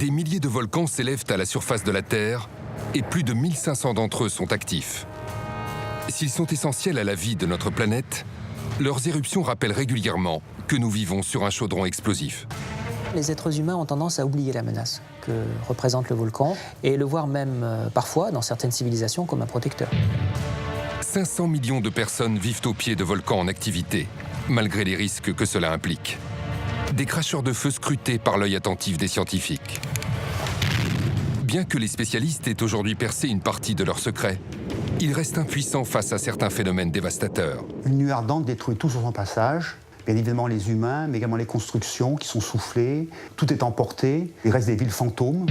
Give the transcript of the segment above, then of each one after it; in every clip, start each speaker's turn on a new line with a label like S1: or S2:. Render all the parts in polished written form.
S1: Des milliers de volcans s'élèvent à la surface de la Terre et plus de 1500 d'entre eux sont actifs. S'ils sont essentiels à la vie de notre planète, leurs éruptions rappellent régulièrement que nous vivons sur un chaudron explosif.
S2: Les êtres humains ont tendance à oublier la menace que représente le volcan et le voir même parfois, dans certaines civilisations, comme un protecteur.
S1: 500 millions de personnes vivent au pied de volcans en activité, malgré les risques que cela implique. Des cracheurs de feu scrutés par l'œil attentif des scientifiques. Bien que les spécialistes aient aujourd'hui percé une partie de leurs secrets, ils restent impuissants face à certains phénomènes dévastateurs.
S3: Une nuée ardente détruit tout sur son passage. Bien évidemment les humains, mais également les constructions qui sont soufflées. Tout est emporté. Il reste des villes fantômes.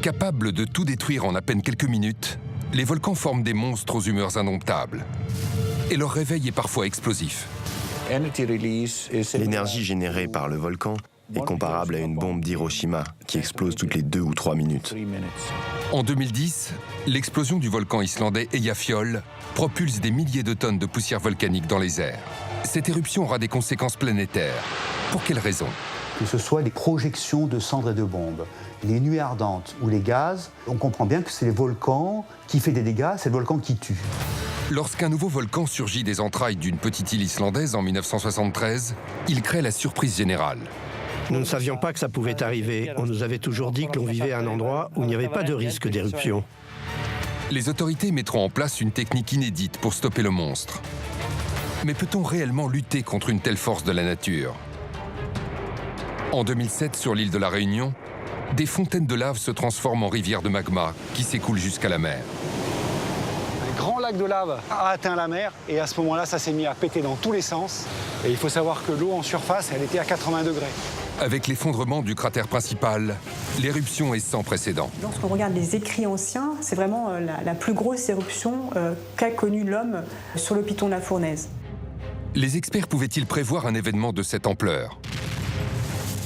S1: Capables de tout détruire en à peine quelques minutes, les volcans forment des monstres aux humeurs indomptables. Et leur réveil est parfois explosif.
S4: L'énergie générée par le volcan est comparable à une bombe d'Hiroshima qui explose toutes les 2 ou 3 minutes.
S1: En 2010, l'explosion du volcan islandais Eyjafjallajökull propulse des milliers de tonnes de poussière volcanique dans les airs. Cette éruption aura des conséquences planétaires. Pour quelles raisons?
S3: Que ce soit les projections de cendres et de bombes, les nuées ardentes ou les gaz, on comprend bien que c'est les volcans qui font des dégâts, c'est le volcan qui tue.
S1: Lorsqu'un nouveau volcan surgit des entrailles d'une petite île islandaise en 1973, il crée la surprise générale.
S5: Nous ne savions pas que ça pouvait arriver. On nous avait toujours dit que l'on vivait à un endroit où il n'y avait pas de risque d'éruption.
S1: Les autorités mettront en place une technique inédite pour stopper le monstre. Mais peut-on réellement lutter contre une telle force de la nature? En 2007, sur l'île de la Réunion, des fontaines de lave se transforment en rivières de magma qui s'écoulent jusqu'à la mer.
S6: Un grand lac de lave a atteint la mer et à ce moment-là, ça s'est mis à péter dans tous les sens. Et il faut savoir que l'eau en surface, elle était à 80 degrés.
S1: Avec l'effondrement du cratère principal, l'éruption est sans précédent.
S7: Lorsqu'on regarde les écrits anciens, c'est vraiment la plus grosse éruption qu'a connue l'homme sur le piton de la Fournaise.
S1: Les experts pouvaient-ils prévoir un événement de cette ampleur?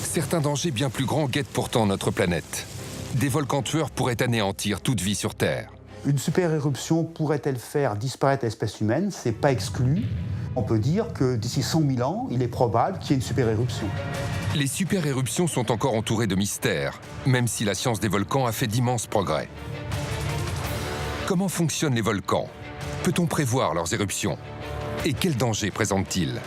S1: Certains dangers bien plus grands guettent pourtant notre planète. Des volcans tueurs pourraient anéantir toute vie sur Terre.
S3: Une super éruption pourrait-elle faire disparaître l'espèce humaine? C'est pas exclu. On peut dire que d'ici 100 000 ans, il est probable qu'il y ait une super éruption.
S1: Les super-éruptions sont encore entourées de mystères, même si la science des volcans a fait d'immenses progrès. Comment fonctionnent les volcans? Peut-on prévoir leurs éruptions? Et quels dangers présentent-ils?